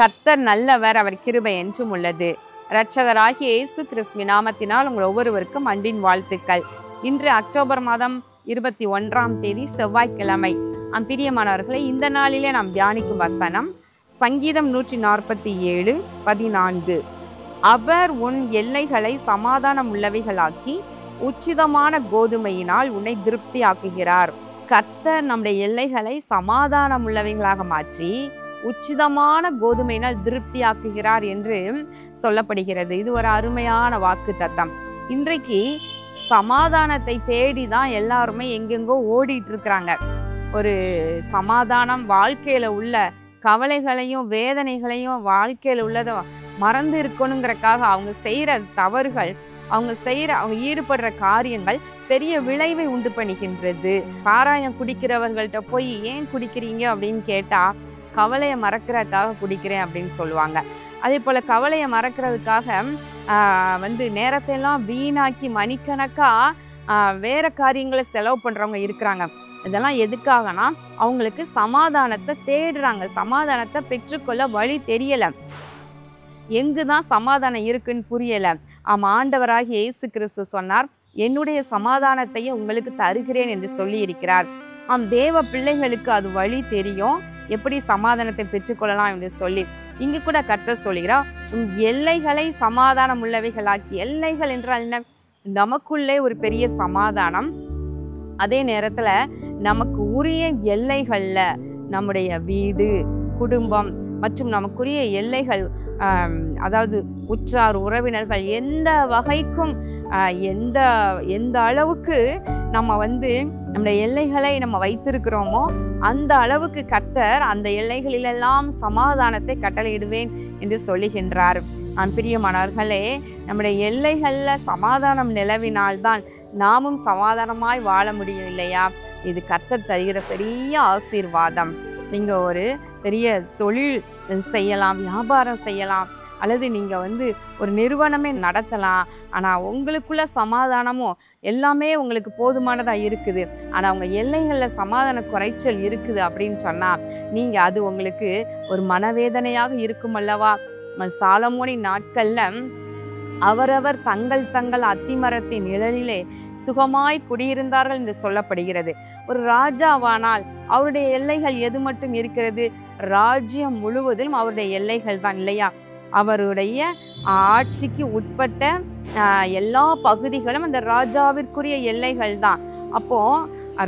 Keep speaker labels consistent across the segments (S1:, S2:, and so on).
S1: கர்த்தர் நல்லவர், அவர் கிருபை என்றும் உள்ளது. இரட்சகராகிய இயேசு கிறிஸ்துவின் நாமத்தினால் உங்கள் ஒவ்வொருவருக்கும் அன்பின் வாழ்த்துக்கள். இன்று அக்டோபர் மாதம் 21ஆம் தேதி செவ்வாய்க்கிழமை. பிரியமானவர்களை, இந்த நாளிலே நாம் தியானிக்கும் வசனம் சங்கீதம் 147:14. அவர் உன் எல்லைகளை சமாதானம் உள்ளவைகளாக்கி உச்சிதமான கோதுமையினால் உன்னை திருப்தியாக்குகிறார். கர்த்தர் நம்முடைய எல்லைகளை சமாதானம் உள்ளவைகளாக மாற்றி உச்சிதமான கோதுமையினால் திருப்தியாக்குகிறார் என்று சொல்லப்படுகிறது. இது ஒரு அருமையான வாக்கு தத்தம். இன்றைக்கு சமாதானத்தை தேடி தான் எல்லாருமே எங்கெங்கோ ஓடிட்டு இருக்கிறாங்க. ஒரு சமாதானம், வாழ்க்கையில உள்ள கவலைகளையும் வேதனைகளையும் வாழ்க்கையில உள்ளதை மறந்து இருக்கணுங்கிறக்காக அவங்க செய்யற தவறுகள், அவங்க ஈடுபடுற காரியங்கள் பெரிய விளைவை உண்டு பண்ணுகின்றது. சாராயம் குடிக்கிறவர்கள்ட்ட போய் ஏன் குடிக்கிறீங்க அப்படின்னு கேட்டா, கவலையை மறக்கிறதுக்காக குடிக்கிறேன் அப்படின்னு சொல்லுவாங்க. அதே போல கவலையை மறக்கிறதுக்காக நேரத்தை எல்லாம் வீணாக்கி மணிக்கணக்கா வேற காரியங்களை செலவு பண்றவங்க இருக்கிறாங்க. இதெல்லாம் எதுக்காகனா, அவங்களுக்கு சமாதானத்தை தேடுறாங்க, சமாதானத்தை பெற்றுக்கொள்ள வழி தெரியல, எங்குதான் சமாதானம் இருக்குன்னு புரியல. ஆண்டவராகிய இயேசு கிறிஸ்து சொன்னார், என்னுடைய சமாதானத்தையே உங்களுக்கு தருகிறேன் என்று சொல்லி இருக்கிறார். தேவ பிள்ளைகளுக்கு அது வழி தெரியும், எப்படி சமாதானத்தை பெற்றுக்கொள்ளலாம் என்று சொல்லி. இங்கு கூட கர்த்தர் சொல்கிறார், உன் எல்லைகளை சமாதானம் உள்ளவைகளாக்கி. எல்லைகள் என்றால் என்ன? நமக்குள்ளே ஒரு பெரிய சமாதானம், அதே நேரத்துல நமக்கு உரிய எல்லைகள்ல நம்முடைய வீடு, குடும்பம் மற்றும் நமக்குரிய எல்லைகள், அதாவது உற்றார் உறவினர்கள் எந்த வகைக்கும் எந்த அளவுக்கு நம்ம நம்முடைய எல்லைகளை நம்ம வைத்திருக்கிறோமோ அந்த அளவுக்கு கர்த்தர் அந்த எல்லைகளிலெல்லாம் சமாதானத்தை கட்டளையிடுவேன் என்று சொல்லுகின்றார். பிரியமானவர்களே, நம்முடைய எல்லைகள்ல சமாதானம் நிலவினால்தான் நாமும் சமாதானமாய் வாழ முடியும் இல்லையா? இது கர்த்தர் தருகிற பெரிய ஆசீர்வாதம். நீங்க ஒரு பெரிய தொழில் செய்யலாம், வியாபாரம் செய்யலாம், அல்லது நீங்க ஒரு நிறுவனமே நடத்தலாம். ஆனா உங்களுக்குள்ள சமாதானமும் எல்லாமே உங்களுக்கு போதுமானதா இருக்குது, ஆனா உங்க எல்லைகள்ல சமாதான குறைச்சல் இருக்குது அப்படின்னு சொன்னா நீங்க அது உங்களுக்கு ஒரு மனவேதனையாக இருக்கும் அல்லவா? சாலமோனின் நாட்கள்ல அவரவர் தங்கள் அத்திமரத்தின் நிழலிலே சுகமாய் குடியிருந்தார்கள் என்று சொல்லப்படுகிறது. ஒரு ராஜாவானால் அவருடைய எல்லைகள் எது மட்டும் இருக்கிறது? ராஜ்யம் முழுவதும் அவருடைய எல்லைகள் தான் இல்லையா? அவருடைய ஆட்சிக்கு உட்பட்ட எல்லா பகுதிகளும் அந்த ராஜாவிற்குரிய எல்லைகள் தான். அப்போ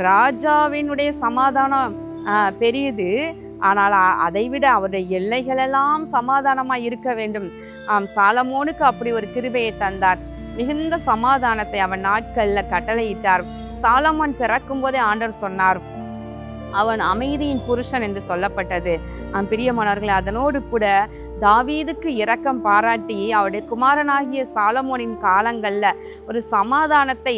S1: ராஜாவினுடைய சமாதானம் பெரியது, ஆனால் அதைவிட அவருடைய எல்லைகளெல்லாம் சமாதானமா இருக்க வேண்டும். சாலமோனுக்கு அப்படி ஒரு கிருபையை தந்தார், மிகுந்த சமாதானத்தை அவன் நாட்கள்ல கட்டளையிட்டார். சாலமோன் பிறக்கும் போதே ஆண்டவர் சொன்னார், அவன் அமைதியின் புருஷன் என்று சொல்லப்பட்டது. பிரியமானவர்களே, அதனோடு கூட தாவீதுக்கு இரக்கம் பாராட்டி அவருடைய குமாரனாகிய சாலமோனின் காலங்கள்ல ஒரு சமாதானத்தை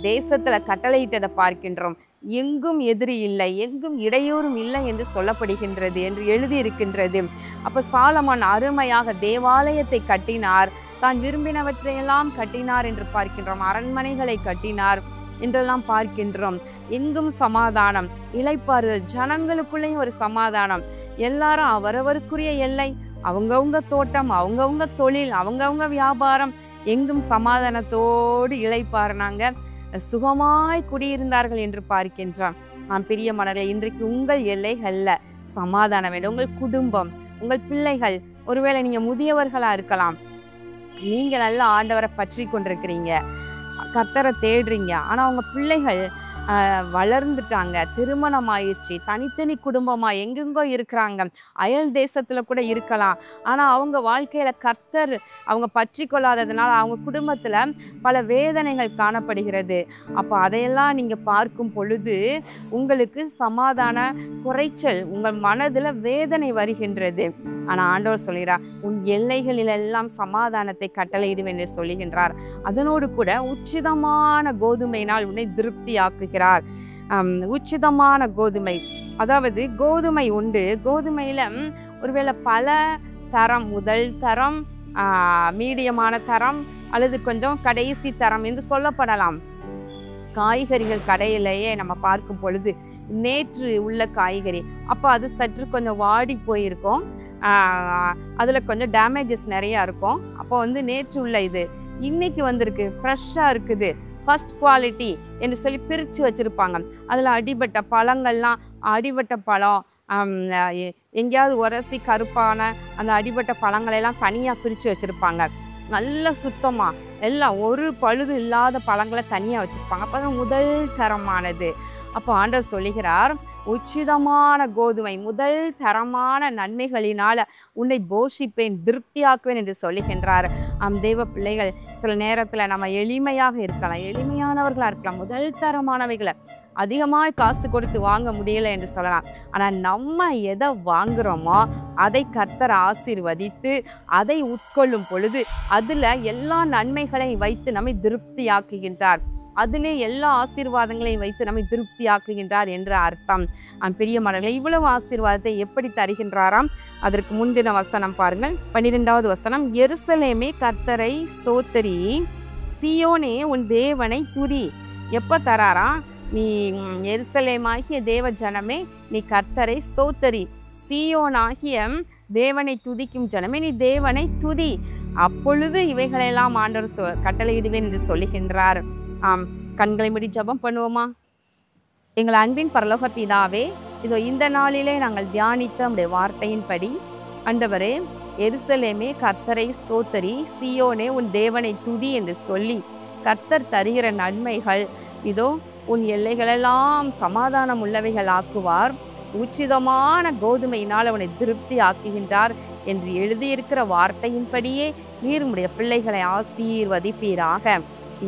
S1: தேசத்துல கட்டளையிட்டதை பார்க்கின்றோம். எங்கும் எதிரி இல்லை, எங்கும் இடையூறும் இல்லை என்று சொல்லப்படுகின்றது, என்று எழுதியிருக்கின்றது. அப்ப சாலமோன் அருமையாக தேவாலயத்தை கட்டினார், தான் விரும்பினவற்றையெல்லாம் கட்டினார் என்று பார்க்கின்றோம். அரண்மனைகளை கட்டினார் என்றெல்லாம் பார்க்கின்றோம். எங்கும் சமாதானம், இளைப்பாறுதல், ஜனங்களுக்குள்ளேயும் ஒரு சமாதானம். எல்லாரும் அவரவருக்குரிய எல்லை, அவங்கவுங்க தோட்டம், அவங்கவுங்க தொழில், அவங்கவுங்க வியாபாரம், எங்கும் சமாதானத்தோடு இளைப்பாறுனாங்க, சுகமாய் குடியிருந்தார்கள் என்று பார்க்கின்றோம். பிரியமானவர்களே, இன்றைக்கு உங்கள் எல்லைகள்ல சமாதானம் வேண்டும். உங்கள் குடும்பம், உங்கள் பிள்ளைகள், ஒருவேளை நீங்க முதியவர்களா இருக்கலாம், நீங்க நல்ல ஆண்டவரை பற்றி கொண்டிருக்கிறீங்க, கர்த்தரை தேடுறீங்க, ஆனா உங்க பிள்ளைகள் வளர்ந்துட்டாங்க, திருமணம் ஆயிடுச்சு, தனித்தனி குடும்பமா எங்கெங்கோ இருக்கிறாங்க, அயல் தேசத்துல கூட இருக்கலாம். ஆனா அவங்க வாழ்க்கையில கர்த்தர் அவங்க பற்றி கொள்ளாததுனால அவங்க குடும்பத்துல பல வேதனைகள் காணப்படுகிறது. அப்ப அதையெல்லாம் நீங்க பார்க்கும் பொழுது உங்களுக்கு சமாதான குறைச்சல், உங்கள் மனதுல வேதனை வருகின்றது. ஆனா ஆண்டவர் சொல்கிறார், உன் எல்லைகளிலெல்லாம் சமாதானத்தை கட்டளையிடுவேன் என்று சொல்லுகின்றார். அதனோடு கூட உச்சிதமான கோதுமையினால் உன்னை திருப்தியாக்குகிறார். உச்சிதமான கோதுமை, அதாவது கோதுமை உண்டு. கோதுமையில ஒருவேளை பல தரம், முதல் தரம், மீடியமான தரம், அல்லது கொஞ்சம் கடைசி தரம் என்று சொல்லப்படலாம். காய்கறிகள் கடையிலேயே நம்ம பார்க்கும் பொழுது நேற்று உள்ள காய்கறி, அப்போ அது சற்று கொஞ்சம் வாடி போயிருக்கும், அதில் கொஞ்சம் டேமேஜஸ் நிறையா இருக்கும். அப்போ வந்து நேற்று உள்ள இது இன்னைக்கு வந்திருக்கு, ஃப்ரெஷ்ஷாக இருக்குது, ஃபர்ஸ்ட் குவாலிட்டி என்று சொல்லி பிரித்து வச்சுருப்பாங்க. அதில் அடிபட்ட பழங்கள்லாம், அடிபட்ட பழம் எங்கேயாவது உரசி கருப்பான அந்த அடிபட்ட பழங்களெல்லாம் தனியாக பிரித்து வச்சுருப்பாங்க. நல்ல சுத்தமாக எல்லாம் ஒரு பழுது இல்லாத பழங்களை தனியாக வச்சுருப்பாங்க. அப்போ தான் முதல் தரமானது. அப்போ ஆண்டவர் சொல்லுகிறார், உச்சிதமான கோதுமை முதல் தரமான நன்மைகளினால் உன்னை போஷிப்பேன், திருப்தியாக்குவேன் என்று சொல்லுகின்றார். தேவ பிள்ளைகள், சில நேரத்தில் நம்ம எளிமையாக இருக்கலாம், எளிமையானவர்களாக இருக்கலாம், முதல் தரமானவைகளை அதிகமாக காசு கொடுத்து வாங்க முடியலை என்று சொல்லலாம். ஆனால் நம்ம எதை வாங்குகிறோமோ அதை கர்த்தர் ஆசீர்வதித்து அதை உட்கொள்ளும் பொழுது அதில் எல்லா நன்மைகளையும் வைத்து நம்மை திருப்தியாக்குகின்றார். அதிலே எல்லா ஆசீர்வாதங்களையும் வைத்து நம்மை திருப்தியாக்குகின்றார் என்ற அர்த்தம். பிரியமானவர்களே, இவ்வளவு ஆசீர்வாதத்தை எப்படி தருகின்றாராம்? அதற்கு முந்தின வசனம் பாருங்கள், 12வது வசனம். எருசலேமே கர்த்தரை ஸ்தோத்திரி, சீயோனே உன் தேவனை துதி. எப்போ தராரா? நீ எருசலேமாகிய தேவ ஜனமே, நீ கர்த்தரை ஸ்தோத்திரி, சீயோனாகிய தேவனை துதிக்கும் ஜனமே, நீ தேவனை துதி, அப்பொழுது இவைகளெல்லாம் ஆண்டவர் கட்டளையிடுவேன் என்று சொல்லுகின்றார். கண்களை மூடி ஜெபம் பண்ணுவோமா? எங்கள் அன்பின் பரலோக பிதாவே, இதோ இந்த நாளிலே நாங்கள் தியானித்த உம்முடைய வார்த்தையின்படி ஆண்டவரே, எருசலேமே கர்த்தரை ஸ்தோத்திரி, சீயோனே உன் தேவனை துதி என்று சொல்லி கர்த்தர் தருகிற நன்மைகள், இதோ உன் எல்லைகளெல்லாம் சமாதானம் உள்ளவைகள் ஆக்குவார், உச்சிதமான கோதுமையினால் அவனை திருப்தி ஆக்குகின்றார் என்று எழுதியிருக்கிற வார்த்தையின்படியே நீர் உம்முடைய பிள்ளைகளை ஆசீர்வதிப்பீராக,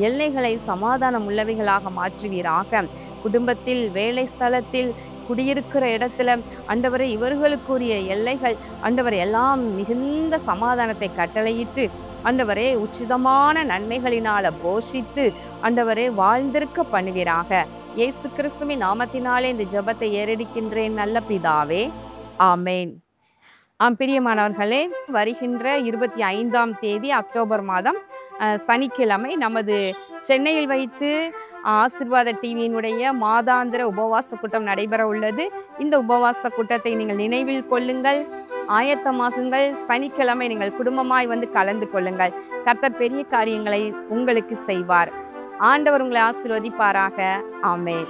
S1: எல்லைகளை சமாதானம் உள்ளவைகளாக மாற்றுவீராக. குடும்பத்தில், வேலை ஸ்தலத்தில், குடியிருக்கிற இடத்துல ஆண்டவரே, இவர்களுக்குரிய எல்லைகள் ஆண்டவரை எல்லாம் மிகுந்த சமாதானத்தை கட்டளையிட்டு ஆண்டவரே, உச்சிதமான நன்மைகளினால போஷித்து ஆண்டவரே வாழ்ந்திருக்க பண்ணுவீராக. இயேசு கிறிஸ்துவின் நாமத்தினாலே இந்த ஜெபத்தை ஏறெடுக்கின்றேன் நல்ல பிதாவே, ஆமேன். பிரியமானவர்களே, வருகின்ற 25ஆம் தேதி அக்டோபர் மாதம் சனிக்கிழமை நமது சென்னையில் வைத்து ஆசீர்வாத டிவியினுடைய மாதாந்திர உபவாச கூட்டம் நடைபெற உள்ளது. இந்த உபவாச கூட்டத்தை நீங்கள் நினைவில் கொள்ளுங்கள், ஆயத்தமாகுங்கள். சனிக்கிழமை நீங்கள் குடும்பமாய் வந்து கலந்து கொள்ளுங்கள். கர்த்தர் பெரிய காரியங்களை உங்களுக்கு செய்வார். ஆண்டவர் உங்களை ஆசீர்வதிப்பாராக. ஆமென்.